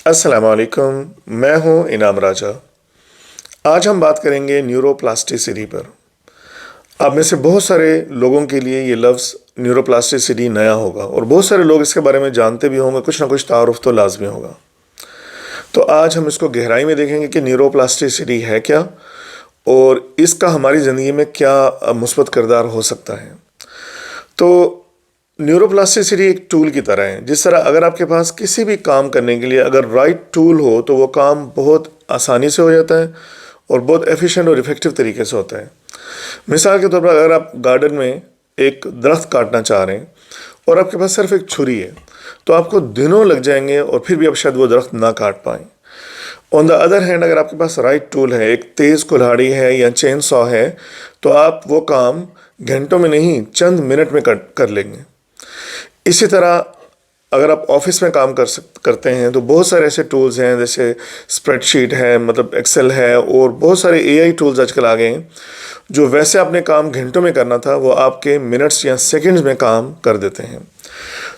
السلام علیکم، میں ہوں انعام راجہ۔ آج ہم بات کریں گے نیورو پلاسٹیسٹی پر۔ آپ میں سے بہت سارے لوگوں کے لیے یہ لفظ نیورو پلاسٹیسٹی نیا ہوگا اور بہت سارے لوگ اس کے بارے میں جانتے بھی ہوں گے، کچھ نہ کچھ تعارف تو لازمی ہوگا۔ تو آج ہم اس کو گہرائی میں دیکھیں گے کہ نیورو پلاسٹیسٹی ہے کیا اور اس کا ہماری زندگی میں کیا مثبت کردار ہو سکتا ہے۔ تو نیورو پلاسٹیسٹی ایک ٹول کی طرح ہے، جس طرح اگر آپ کے پاس کسی بھی کام کرنے کے لیے اگر رائٹ ٹول ہو تو وہ کام بہت آسانی سے ہو جاتا ہے اور بہت ایفیشینٹ اور افیکٹو طریقے سے ہوتا ہے۔ مثال کے طور پر اگر آپ گارڈن میں ایک درخت کاٹنا چاہ رہے ہیں اور آپ کے پاس صرف ایک چھری ہے تو آپ کو دنوں لگ جائیں گے اور پھر بھی آپ شاید وہ درخت نہ کاٹ پائیں۔ آن دا ادر ہینڈ اگر آپ کے پاس رائٹ ٹول ہے، ایک تیز کلہاڑی ہے یا چین سا ہے، تو آپ وہ کام گھنٹوں میں نہیں چند منٹ میں کر لیں گے۔ اسی طرح اگر آپ آفس میں کام کرتے ہیں تو بہت سارے ایسے ٹولز ہیں، جیسے اسپریڈ شیٹ ہے، مطلب ایکسل ہے، اور بہت سارے اے آئی ٹولز آج کل آ گئے ہیں جو ویسے آپ نے کام گھنٹوں میں کرنا تھا وہ آپ کے منٹس یا سیکنڈز میں کام کر دیتے ہیں۔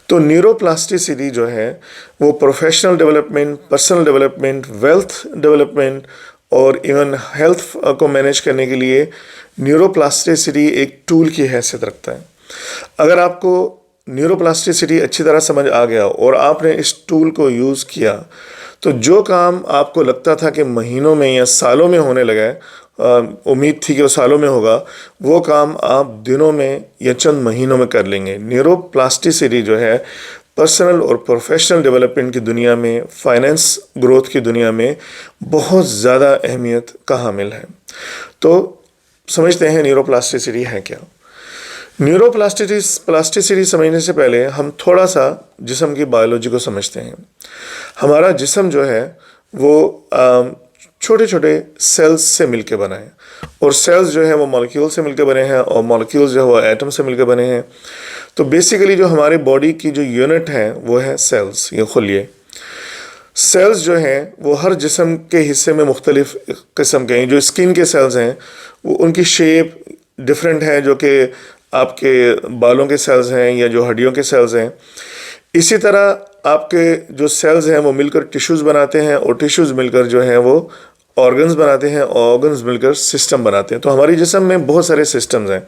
تو نیورو پلاسٹیسٹی جو ہے وہ professional development, personal development, wealth development اور ایون ہیلتھ کو مینیج کرنے کے لیے نیورو پلاسٹیسٹی ایک ٹول کی حیثیت رکھتا ہے۔ اگر آپ کو نیورو پلاسٹیسٹی اچھی طرح سمجھ آ گیا اور آپ نے اس ٹول کو یوز کیا تو جو کام آپ کو لگتا تھا کہ مہینوں میں یا سالوں میں ہونے لگا ہے، امید تھی کہ وہ سالوں میں ہوگا، وہ کام آپ دنوں میں یا چند مہینوں میں کر لیں گے۔ نیورو پلاسٹیسٹی جو ہے پرسنل اور پروفیشنل ڈیولپمنٹ کی دنیا میں، فائنینس گروتھ کی دنیا میں بہت زیادہ اہمیت کا حامل ہے۔ تو سمجھتے ہیں نیورو پلاسٹیسٹی ہے کیا۔ نیورو پلاسٹیسٹی سمجھنے سے پہلے ہم تھوڑا سا جسم کی بایولوجی کو سمجھتے ہیں۔ ہمارا جسم جو ہے وہ چھوٹے چھوٹے سیلز سے مل کے بنا ہے، اور سیلز جو ہے وہ مالیکیول سے مل کے بنے ہیں، اور مالیکیولز جو ہے وہ ایٹم سے مل کے بنے ہیں۔ تو بیسیکلی جو ہمارے باڈی کی جو یونٹ ہے وہ ہے سیلز یا خلیے۔ سیلز جو ہیں وہ ہر جسم کے حصے میں مختلف قسم کے ہیں۔ جو اسکن کے سیلز ہیں وہ ان کی شیپ ڈفرینٹ ہے، جو کہ آپ کے بالوں کے سیلز ہیں یا جو ہڈیوں کے سیلز ہیں۔ اسی طرح آپ کے جو سیلز ہیں وہ مل کر ٹیشوز بناتے ہیں، اور ٹیشوز مل کر جو ہیں وہ آرگنز بناتے ہیں، آرگنز مل کر سسٹم بناتے ہیں۔ تو ہماری جسم میں بہت سارے سسٹمز ہیں،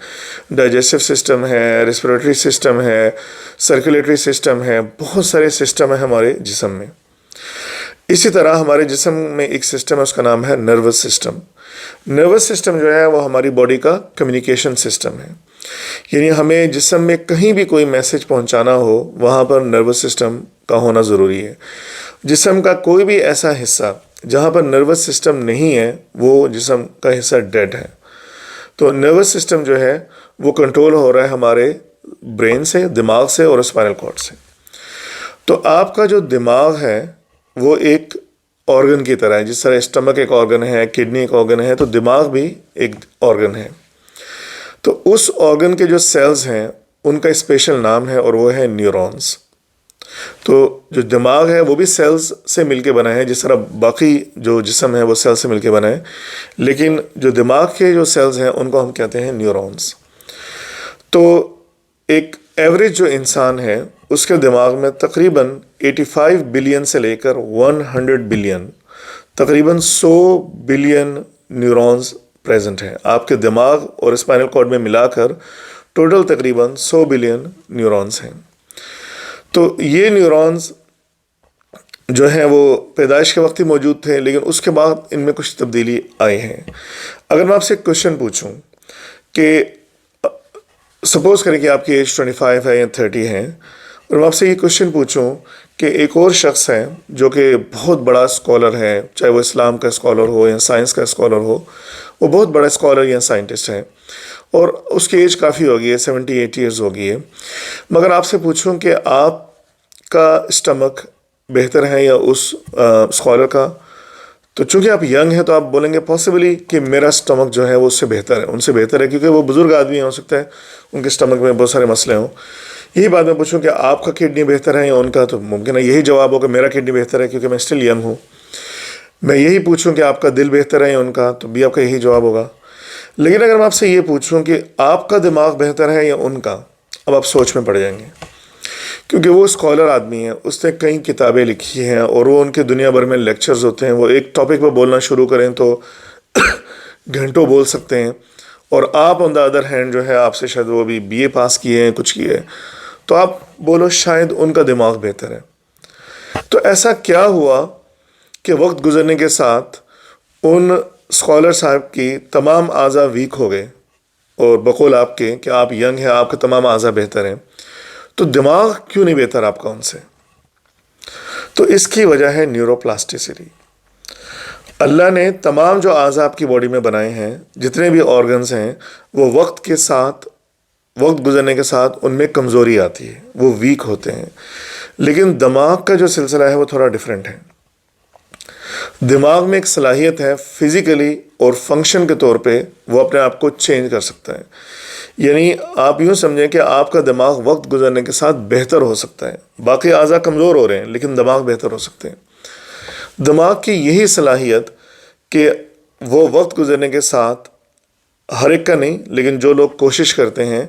ڈائجسٹو سسٹم ہے، ریسپریٹری سسٹم ہے، سرکولیٹری سسٹم ہے، بہت سارے سسٹم ہیں ہمارے جسم میں۔ اسی طرح ہمارے جسم میں ایک سسٹم ہے، اس کا نام ہے نروس سسٹم۔ نروس سسٹم جو ہے وہ ہماری باڈی کا کمیونیکیشن سسٹم ہے، یعنی ہمیں جسم میں کہیں بھی کوئی میسج پہنچانا ہو وہاں پر نروس سسٹم کا ہونا ضروری ہے۔ جسم کا کوئی بھی ایسا حصہ جہاں پر نروس سسٹم نہیں ہے وہ جسم کا حصہ ڈیڈ ہے۔ تو نروس سسٹم جو ہے وہ کنٹرول ہو رہا ہے ہمارے برین سے، دماغ سے اور اسپائنل کارڈ سے۔ تو آپ کا جو دماغ ہے وہ ایک آرگن کی طرح ہے، جس طرح اسٹمک ایک آرگن ہے، کڈنی ایک آرگن ہے، تو دماغ بھی ایک آرگن ہے۔ تو اس آرگن کے جو سیلز ہیں ان کا اسپیشل نام ہے اور وہ ہے نیورونز۔ تو جو دماغ ہے وہ بھی سیلز سے مل کے بنا ہے، جس طرح باقی جو جسم ہے وہ سیل سے مل کے بنا ہے، لیکن جو دماغ کے جو سیلز ہیں ان کو ہم کہتے ہیں نیورونز۔ تو ایک ایوریج جو انسان ہے اس کے دماغ میں تقریباً 85 بلین سے لے کر 100 بلین، تقریباً 100 بلین نیورونز پریزنٹ ہیں۔ آپ کے دماغ اور اسپائنل کارڈ میں ملا کر ٹوٹل تقریباً 100 بلین نیورونز ہیں۔ تو یہ نیورونز جو ہیں وہ پیدائش کے وقت ہی موجود تھے، لیکن اس کے بعد ان میں کچھ تبدیلی آئی ہیں۔ اگر میں آپ سے ایک کوشچن پوچھوں کہ سپوز کریں کہ آپ کی ایج 25 ہے یا 30 ہے، اور میں آپ سے یہ کوشچن پوچھوں کہ ایک اور شخص ہے جو کہ بہت بڑا اسکالر ہے، چاہے وہ اسلام کا اسکالر ہو یا سائنس کا اسکالر ہو، وہ بہت بڑا اسکالر یا سائنٹسٹ ہے، اور اس کی ایج کافی ہو گئی ہے، 78 ایئرز ہو گئی ہے، مگر آپ سے پوچھوں کہ آپ کا اسٹمک بہتر ہے یا اس اسکالر کا، تو چونکہ آپ ینگ ہیں تو آپ بولیں گے پاسبلی کہ میرا اسٹمک جو ہے وہ اس سے بہتر ہے، ان سے بہتر ہے، کیونکہ وہ بزرگ آدمی ہیں، ہو سکتا ہے ان کے اسٹمک میں بہت سارے مسئلے ہوں۔ یہی بات میں پوچھوں کہ آپ کا کڈنی بہتر ہے یا ان کا، تو ممکن ہے یہی جواب ہو کہ میرا کڈنی بہتر ہے کیونکہ میں اسٹل ینگ ہوں۔ میں یہی پوچھوں کہ آپ کا دل بہتر ہے یا ان کا، تو بھی آپ کا یہی جواب ہوگا۔ لیکن اگر میں آپ سے یہ پوچھوں کہ آپ کا دماغ بہتر ہے یا ان کا، اب آپ سوچ میں پڑ جائیں گے، کیونکہ وہ اسکالر آدمی ہے، اس نے کئی کتابیں لکھی ہیں اور وہ ان کے دنیا بھر میں لیکچرز ہوتے ہیں، وہ ایک ٹاپک پہ بولنا شروع کریں تو گھنٹوں بول سکتے ہیں. اور آپ آن دا ادر ہینڈ جو ہے آپ سے شاید وہ بھی بی اے پاس کیے ہیں، کچھ کیے ہیں، تو آپ بولو شاید ان کا دماغ بہتر ہے. تو ایسا کیا ہوا کہ وقت گزرنے کے ساتھ ان اسکالر صاحب کی تمام اعضاء ویک ہو گئے، اور بقول آپ کے کہ آپ ینگ ہیں، آپ کے تمام اعضاء بہتر ہیں، تو دماغ کیوں نہیں بہتر آپ کا ان سے؟ تو اس کی وجہ ہے نیورو پلاسٹیسٹی. اللہ نے تمام جو اعضاء آپ کی باڈی میں بنائے ہیں، جتنے بھی آرگنز ہیں، وہ وقت کے ساتھ، وقت گزرنے کے ساتھ ان میں کمزوری آتی ہے، وہ ویک ہوتے ہیں. لیکن دماغ کا جو سلسلہ ہے وہ تھوڑا ڈیفرنٹ ہے. دماغ میں ایک صلاحیت ہے فزیکلی اور فنکشن کے طور پہ وہ اپنے آپ کو چینج کر سکتا ہے. یعنی آپ یوں سمجھیں کہ آپ کا دماغ وقت گزرنے کے ساتھ بہتر ہو سکتا ہے. باقی اعضاء کمزور ہو رہے ہیں لیکن دماغ بہتر ہو سکتے ہیں. دماغ کی یہی صلاحیت کہ وہ وقت گزرنے کے ساتھ، ہر ایک کا نہیں لیکن جو لوگ کوشش کرتے ہیں،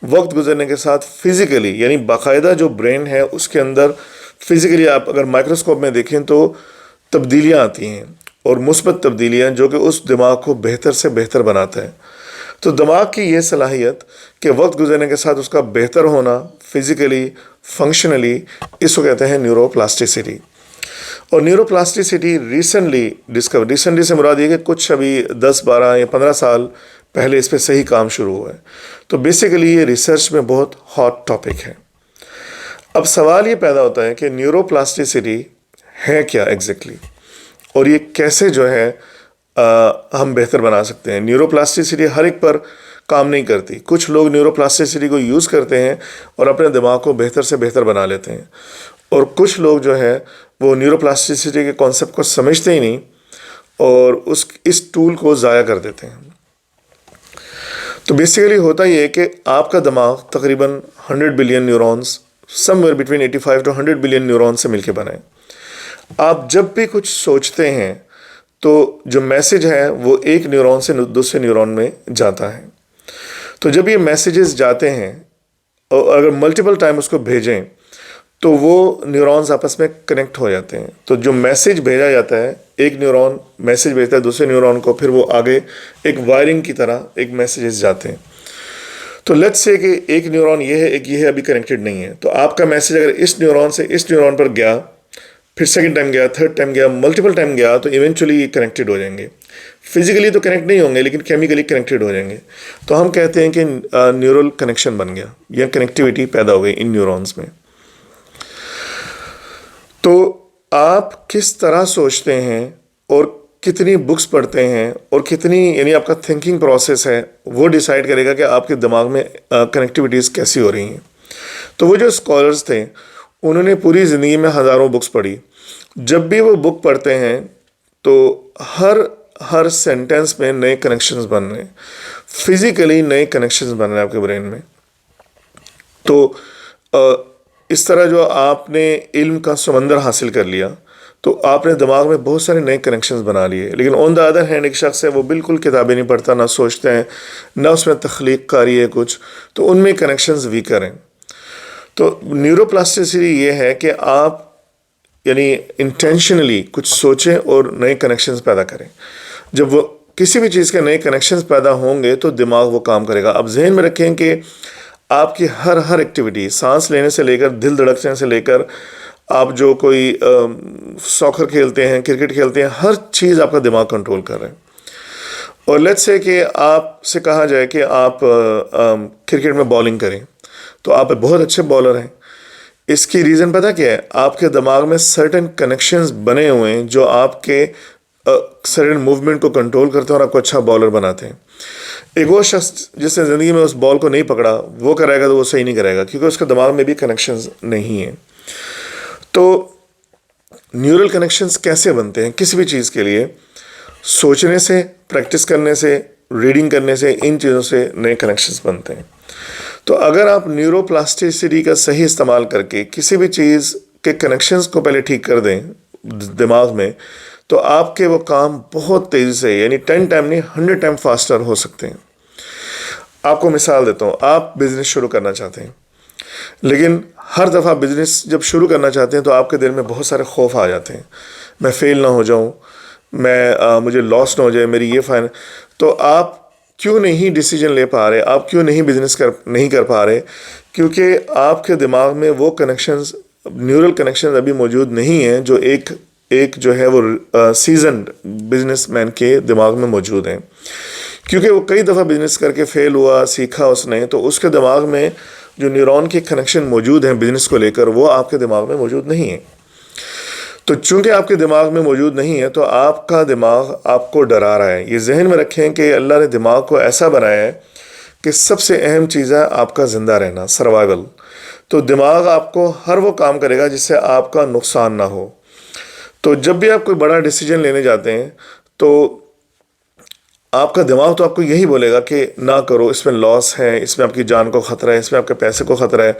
وقت گزرنے کے ساتھ فزیکلی، یعنی باقاعدہ جو برین ہے اس کے اندر فزیکلی آپ اگر مائکروسکوپ میں دیکھیں تو تبدیلیاں آتی ہیں، اور مثبت تبدیلیاں جو کہ اس دماغ کو بہتر سے بہتر بناتا ہے. تو دماغ کی یہ صلاحیت کہ وقت گزرنے کے ساتھ اس کا بہتر ہونا فزیکلی، فنکشنلی، اس کو کہتے ہیں نیورو پلاسٹیسٹی. اور نیورو پلاسٹیسٹی ریسنٹلی سے مراد یہ کہ کچھ ابھی 10 12 یا 15 سال پہلے اس پہ صحیح کام شروع ہوا ہے. تو بیسیکلی یہ ریسرچ میں بہت ہاٹ ٹاپک ہے. اب سوال یہ پیدا ہوتا ہے کہ نیورو پلاسٹیسٹی ہے کیا ایگزیکٹلی، اور یہ کیسے جو ہے ہم بہتر بنا سکتے ہیں. نیورو پلاسٹیسٹی ہر ایک پر کام نہیں کرتی. کچھ لوگ نیورو پلاسٹیسٹی کو یوز کرتے ہیں اور اپنے دماغ کو بہتر سے بہتر بنا لیتے ہیں، اور کچھ لوگ جو ہے وہ نیورو پلاسٹیسٹی کے کانسیپٹ کو سمجھتے ہی نہیں اور اس ٹول کو ضائع کر دیتے ہیں. تو بیسیکلی ہوتا یہ ہے کہ آپ کا دماغ تقریباً 100 billion neurons, some where between 85 to 100 billion neurons سے مل کے بنائے. آپ جب بھی کچھ سوچتے ہیں تو جو میسج ہے وہ ایک نیورون سے دوسرے نیورون میں جاتا ہے. تو جب یہ میسیجز جاتے ہیں اور اگر ملٹیپل ٹائم اس کو بھیجیں تو وہ نیورونز آپس میں کنیکٹ ہو جاتے ہیں. تو جو میسیج بھیجا جاتا ہے، ایک نیورون میسیج بھیجتا ہے دوسرے نیورون کو، پھر وہ آگے ایک وائرنگ کی طرح ایک میسیجز جاتے ہیں. تو لیٹس سے کہ ایک نیورون یہ ہے، ایک یہ ہے، ابھی کنیکٹڈ نہیں ہے. تو آپ کا میسیج اگر اس نیورون سے اس نیورون پر گیا، پھر سیکنڈ ٹائم گیا، تھرڈ ٹائم گیا، ملٹیپل ٹائم گیا، تو ایونچولی یہ کنیکٹڈ ہو جائیں گے. فزیکلی تو کنیکٹ نہیں ہوں گے لیکن کیمیکلی کنیکٹڈ ہو جائیں گے. تو ہم کہتے ہیں کہ نیورل کنیکشن بن گیا یا کنیکٹیوٹی پیدا ہو گئی ان نیورونز میں. تو آپ کس طرح سوچتے ہیں اور کتنی بکس پڑھتے ہیں اور کتنی، یعنی آپ کا تھنکنگ پروسیس ہے، وہ ڈیسائیڈ کرے گا کہ آپ کے دماغ میں کنیکٹیوٹیز کیسی ہو رہی ہیں. تو وہ جو اسکالرز تھے انہوں نے پوری زندگی میں ہزاروں بکس پڑھی. جب بھی وہ بک پڑھتے ہیں تو ہر سینٹنس میں نئے کنیکشنز بن رہے ہیں، فزیکلی نئے کنیکشنز بن رہے ہیں آپ کے برین میں. تو اس طرح جو آپ نے علم کا سمندر حاصل کر لیا تو آپ نے دماغ میں بہت سارے نئے کنیکشنز بنا لیے. لیکن آن دا ادر ہینڈ ایک شخص ہے وہ بالکل کتابیں نہیں پڑھتا، نہ سوچتے ہیں، نہ اس میں تخلیق کاری ہے کچھ، تو ان میں کنیکشنز ویکر ہیں. تو نیورو پلاسٹیسٹی یہ ہے کہ آپ یعنی انٹینشنلی کچھ سوچیں اور نئے کنیکشنز پیدا کریں. جب وہ کسی بھی چیز کے نئے کنیکشنز پیدا ہوں گے تو دماغ وہ کام کرے گا. اب ذہن میں رکھیں کہ آپ کی ہر ایکٹیویٹی، سانس لینے سے لے کر دل دھڑکنے سے لے کر آپ جو کوئی ساکر کھیلتے ہیں، کرکٹ کھیلتے ہیں، ہر چیز آپ کا دماغ کنٹرول کر رہے ہیں. اور لیٹس سے کہ آپ سے کہا جائے کہ آپ کرکٹ میں بالنگ کریں تو آپ بہت اچھے بالر ہیں. اس کی ریزن پتہ کیا ہے؟ آپ کے دماغ میں سرٹن کنیکشنز بنے ہوئے ہیں جو آپ کے سرٹن موومنٹ کو کنٹرول کرتے ہیں اور آپ کو اچھا بالر بناتے ہیں. ایک وہ شخص جس نے زندگی میں اس بال کو نہیں پکڑا وہ کرے گا تو وہ صحیح نہیں کرے گا کیونکہ اس کے دماغ میں بھی کنیکشنز نہیں ہیں. تو نیورل کنیکشنز کیسے بنتے ہیں کسی بھی چیز کے لیے؟ سوچنے سے، پریکٹس کرنے سے، ریڈنگ کرنے سے، ان چیزوں سے نئے کنیکشنز بنتے ہیں. تو اگر آپ نیورو پلاسٹیسٹی کا صحیح استعمال کر کے کسی بھی چیز کے کنیکشنز کو پہلے ٹھیک کر دیں دماغ میں تو آپ کے وہ کام بہت تیزی سے، یعنی 10 ٹائم نہیں 100 ٹائم فاسٹر ہو سکتے ہیں. آپ کو مثال دیتا ہوں. آپ بزنس شروع کرنا چاہتے ہیں لیکن ہر دفعہ بزنس جب شروع کرنا چاہتے ہیں تو آپ کے دل میں بہت سارے خوف آ جاتے ہیں، میں فیل نہ ہو جاؤں، مجھے لاس نہ ہو جائے، میری یہ فائن. تو آپ کیوں نہیں ڈیسیجن لے پا رہے، آپ کیوں نہیں بزنس نہیں کر پا رہے؟ کیونکہ آپ کے دماغ میں وہ کنیکشنز، نیورل کنیکشنز ابھی موجود نہیں ہیں جو ایک جو ہے وہ سیزنڈ بزنس مین کے دماغ میں موجود ہیں. کیونکہ وہ کئی دفعہ بزنس کر کے فیل ہوا، سیکھا اس نے، تو اس کے دماغ میں جو نیورون کے کنیکشن موجود ہیں بزنس کو لے کر، وہ آپ کے دماغ میں موجود نہیں ہیں. تو چونکہ آپ کے دماغ میں موجود نہیں ہے تو آپ کا دماغ آپ کو ڈرا رہا ہے. یہ ذہن میں رکھیں کہ اللہ نے دماغ کو ایسا بنایا ہے کہ سب سے اہم چیز ہے آپ کا زندہ رہنا، سروائیول. تو دماغ آپ کو ہر وہ کام کرے گا جس سے آپ کا نقصان نہ ہو. تو جب بھی آپ کوئی بڑا ڈیسیجن لینے جاتے ہیں تو آپ کا دماغ تو آپ کو یہی بولے گا کہ نہ کرو، اس میں لاس ہے، اس میں آپ کی جان کو خطرہ ہے، اس میں آپ کے پیسے کو خطرہ ہے.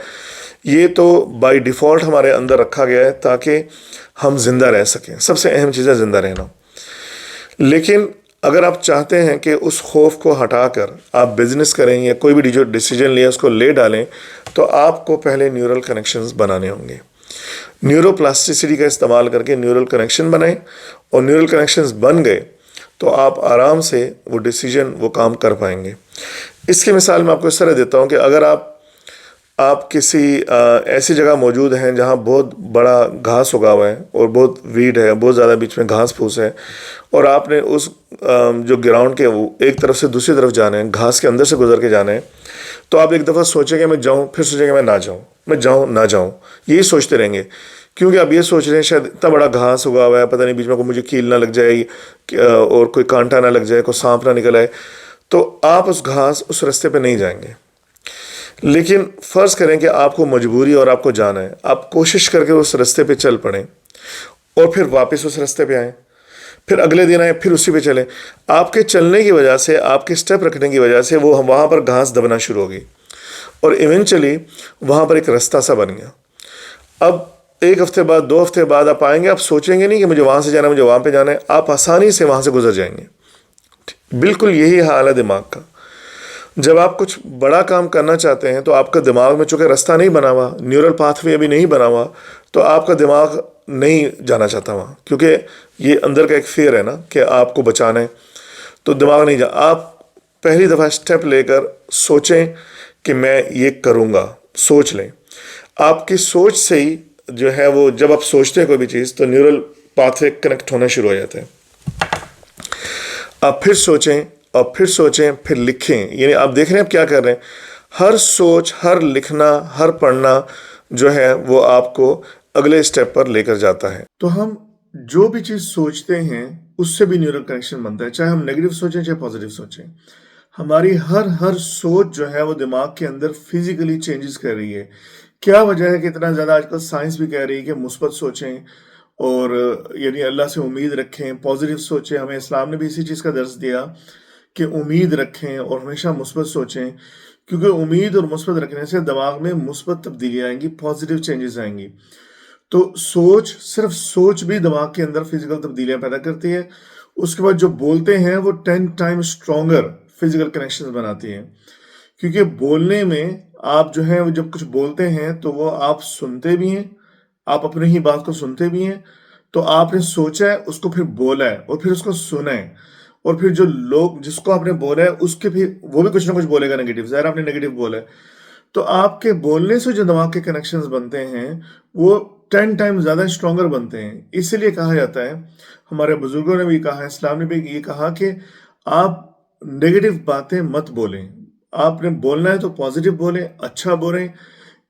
یہ تو بائی ڈیفالٹ ہمارے اندر رکھا گیا ہے تاکہ ہم زندہ رہ سکیں. سب سے اہم چیز ہے زندہ رہنا. لیکن اگر آپ چاہتے ہیں کہ اس خوف کو ہٹا کر آپ بزنس کریں یا کوئی بھی جو ڈیسیجن لیا اس کو لے ڈالیں، تو آپ کو پہلے نیورل کنیکشنز بنانے ہوں گے. نیورو پلاسٹیسٹی کا استعمال کر کے نیورل کنیکشن بنائیں، اور نیورل کنیکشنز بن گئے تو آپ آرام سے وہ ڈیسیجن، وہ کام کر پائیں گے. اس کی مثال میں آپ کو اس طرح دیتا ہوں کہ اگر آپ کسی ایسی جگہ موجود ہیں جہاں بہت بڑا گھاس اگا ہوا ہے اور بہت ویڈ ہے، بہت زیادہ بیچ میں گھاس پھوس ہے، اور آپ نے اس جو گراؤنڈ کے ایک طرف سے دوسری طرف جانا ہے، گھاس کے اندر سے گزر کے جانا ہے، تو آپ ایک دفعہ سوچیں کہ میں جاؤں، پھر سوچیں کہ میں نہ جاؤں، میں جاؤں نہ جاؤں، یہی سوچتے رہیں گے. کیونکہ آپ یہ سوچ رہے ہیں شاید اتنا بڑا گھاس اگا ہوا ہے، پتہ نہیں بیچ میں کوئی مجھے کیل نہ لگ جائے اور کوئی کانٹا نہ لگ جائے، کوئی سانپ نہ نکل آئے. تو آپ اس رستے پہ نہیں جائیں گے. لیکن فرض کریں کہ آپ کو مجبوری اور آپ کو جانا ہے، آپ کوشش کر کے اس رستے پہ چل پڑیں اور پھر واپس اس رستے پہ آئیں، پھر اگلے دن آئیں، پھر اسی پہ چلیں. آپ کے چلنے کی وجہ سے، آپ کے سٹیپ رکھنے کی وجہ سے وہ وہاں پر گھاس دبنا شروع ہوگی اور ایونچولی وہاں پر ایک رستہ سا بن گیا. اب ایک ہفتے بعد، 2 ہفتے بعد آپ آئیں گے، آپ سوچیں گے نہیں کہ مجھے وہاں سے جانا ہے، مجھے وہاں پہ جانا ہے، آپ آسانی سے وہاں سے گزر جائیں گے. بالکل یہی حال ہے دماغ کا. جب آپ کچھ بڑا کام کرنا چاہتے ہیں تو آپ کا دماغ میں چونکہ رستہ نہیں بنا ہوا، نیورل پاتھ وے ابھی نہیں بنا ہوا، تو آپ کا دماغ نہیں جانا چاہتا وہاں، کیونکہ یہ اندر کا ایک فیئر ہے نا کہ آپ کو بچانا ہے. تو دماغ نہیں آپ پہلی دفعہ اسٹیپ لے کر سوچیں کہ میں یہ کروں گا. سوچ لیں. آپ کی سوچ سے ہی جو ہے وہ، جب آپ سوچتے ہیں کوئی بھی چیز تو نیورل پاتھ وے کنیکٹ ہونا شروع ہو جاتے ہیں. آپ پھر سوچیں اور پھر سوچیں، پھر لکھیں. یعنی آپ دیکھ رہے ہیں آپ کیا کر رہے ہیں. ہر سوچ، ہر لکھنا، ہر پڑھنا جو ہے وہ آپ کو اگلے اسٹیپ پر لے کر جاتا ہے. تو ہم جو بھی چیز سوچتے ہیں اس سے بھی نیورل کنیکشن بنتا ہے، چاہے ہم نیگیٹو سوچیں چاہے پازیٹیو سوچیں. ہماری ہر سوچ جو ہے وہ دماغ کے اندر فزیکلی چینجز کر رہی ہے. کیا وجہ ہے کہ اتنا زیادہ آج کل سائنس بھی کہہ رہی ہے کہ مثبت سوچیں اور یعنی اللہ سے امید رکھیں، پازیٹیو سوچیں. ہمیں اسلام نے بھی اسی چیز کا درس دیا کہ امید رکھیں اور ہمیشہ مثبت سوچیں، کیونکہ امید اور مثبت رکھنے سے دماغ میں مثبت تبدیلیاں آئیں گی، پازیٹیو چینجز آئیں گی. تو صرف سوچ بھی دماغ کے اندر فزیکل تبدیلیاں پیدا کرتی ہے. اس کے بعد جو بولتے ہیں وہ 10 ٹائم اسٹرانگر فزیکل کنیکشن بناتی ہیں. کیونکہ بولنے میں آپ جو ہے جب کچھ بولتے ہیں تو وہ آپ سنتے بھی ہیں، آپ اپنے ہی بات کو سنتے بھی ہیں. تو آپ نے سوچا ہے، اس کو پھر بولا ہے اور پھر اس کو سنا ہے، اور پھر جو لوگ جس کو آپ نے بولا ہے اس کے پھر وہ بھی کچھ نہ کچھ بولے گا نیگیٹو. ظاہر آپ نے نیگیٹو بولا ہے، تو آپ کے بولنے سے جو دماغ کے کنیکشنز بنتے ہیں وہ 10 ٹائم زیادہ اسٹرانگر بنتے ہیں. اسی لیے کہا جاتا ہے، ہمارے بزرگوں نے بھی کہا ہے، اسلام نے بھی یہ کہا کہ آپ نیگیٹو باتیں مت بولیں. آپ نے بولنا ہے تو پازیٹیو بولیں، اچھا بولیں،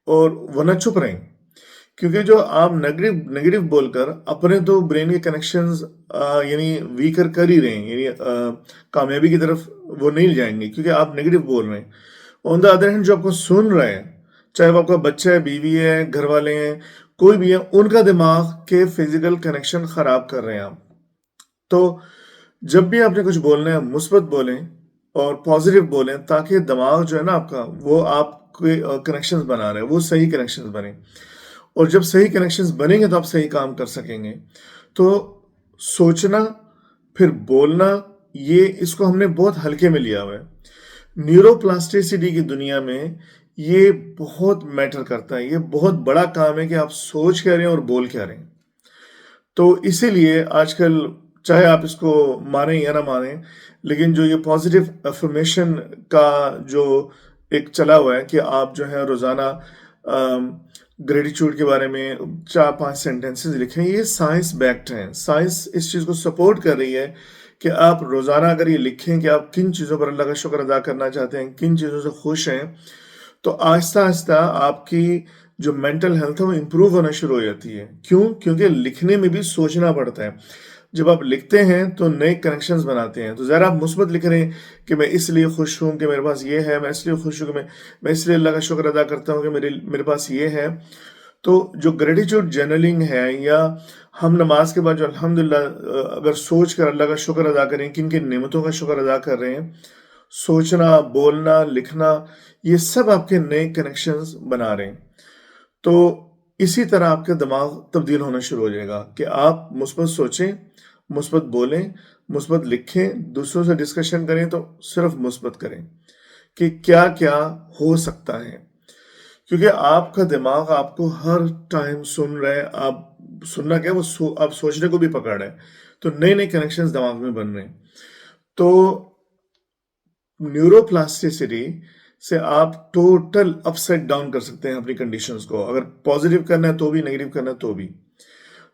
اور ورنہ چپ رہیں. کیونکہ جو آپ نیگیٹو بول کر اپنے تو برین کے کنیکشنز یعنی ویکر کر ہی رہے ہیں، یعنی کامیابی کی طرف وہ نہیں جائیں گے کیونکہ آپ نیگیٹو بول رہے ہیں. آن دا ادر ہینڈ جو آپ کو سن رہے ہیں، چاہے وہ آپ کا بچہ ہے، بیوی ہے، گھر والے ہیں، کوئی بھی ہے، ان کا دماغ کے فزیکل کنیکشن خراب کر رہے ہیں آپ. تو جب بھی آپ نے کچھ بولنا ہے مثبت بولیں اور پازیٹیو بولیں تاکہ دماغ جو ہے نا آپ کا، وہ آپ کے کنیکشنز بنا رہے ہیں، وہ صحیح کنیکشنز بنے. اور جب صحیح کنیکشنز بنیں گے تو آپ صحیح کام کر سکیں گے. تو سوچنا پھر بولنا، اس کو ہم نے بہت ہلکے میں لیا ہوا ہے. نیورو پلاسٹیسٹی کی دنیا میں یہ بہت میٹر کرتا ہے. یہ بہت بڑا کام ہے کہ آپ سوچ کیا رہے ہیں اور بول کیا رہے ہیں. تو اسی لیے آج کل چاہے آپ اس کو مانیں یا نہ مانیں، لیکن جو یہ پازیٹیو افرمیشن کا جو ایک چلا ہوا ہے کہ آپ جو ہے روزانہ گریٹیچیوڈ کے بارے میں 4-5 سینٹینسز لکھیں، یہ سائنس بیکڈ ہیں. سائنس اس چیز کو سپورٹ کر رہی ہے کہ آپ روزانہ اگر یہ لکھیں کہ آپ کن چیزوں پر اللہ کا شکر ادا کرنا چاہتے ہیں، کن چیزوں سے خوش ہیں، تو آہستہ آہستہ آپ کی جو مینٹل ہیلتھ ہے وہ امپروو ہونا شروع ہو جاتی ہے. کیوں؟ کیونکہ لکھنے میں بھی سوچنا پڑتا ہے. جب آپ لکھتے ہیں تو نئے کنیکشنز بناتے ہیں. تو ظاہر آپ مثبت لکھ رہے ہیں کہ میں اس لیے خوش ہوں کہ میرے پاس یہ ہے، میں اس لیے خوش ہوں کہ میں اس لیے اللہ کا شکر ادا کرتا ہوں کہ میرے پاس یہ ہے. تو جو گریٹیچیوڈ جرنلنگ ہے، یا ہم نماز کے بعد جو الحمدللہ اگر سوچ کر اللہ کا شکر ادا کریں، کن کن نعمتوں کا شکر ادا کر رہے ہیں، سوچنا، بولنا، لکھنا، یہ سب آپ کے نئے کنیکشنز بنا رہے ہیں. تو اسی طرح آپ کا دماغ تبدیل ہونا شروع ہو جائے گا کہ آپ مثبت سوچیں، مثبت بولیں، مثبت لکھیں، دوسروں سے ڈسکشن کریں تو صرف مثبت کریں کہ کیا کیا ہو سکتا ہے. کیونکہ آپ کا دماغ آپ کو ہر ٹائم سن رہا ہے. آپ سننا کیا، وہ آپ سوچنے کو بھی پکڑ رہے ہیں. تو نئے نئے کنیکشنز دماغ میں بن رہے ہیں. تو نیورو پلاسٹیسٹی سے آپ ٹوٹل اپ سائڈ ڈاؤن کر سکتے ہیں اپنی کنڈیشنز کو. اگر پازیٹیو کرنا ہے تو بھی، نیگیٹو کرنا ہے تو بھی.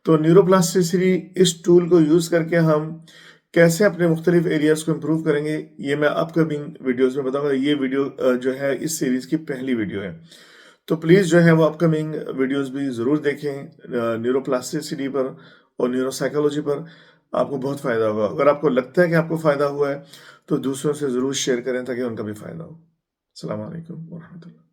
تو نیورو پلاسٹیسٹی اس ٹول کو یوز کر کے ہم کیسے اپنے مختلف ایریاز کو امپروو کریں گے، یہ میں اپ کمنگ ویڈیوز میں بتاؤں گا. یہ ویڈیو جو ہے اس سیریز کی پہلی ویڈیو ہے. تو پلیز جو ہے وہ اپ کمنگ ویڈیوز بھی ضرور دیکھیں نیورو پلاسٹیسٹی پر اور نیورو سائیکالوجی پر. آپ کو بہت فائدہ ہوگا. اگر آپ کو لگتا ہے کہ آپ کو فائدہ ہوا ہے تو دوسروں سے ضرور شیئر کریں تاکہ ان کا بھی فائدہ ہو. السلام علیکم ورحمۃ اللہ.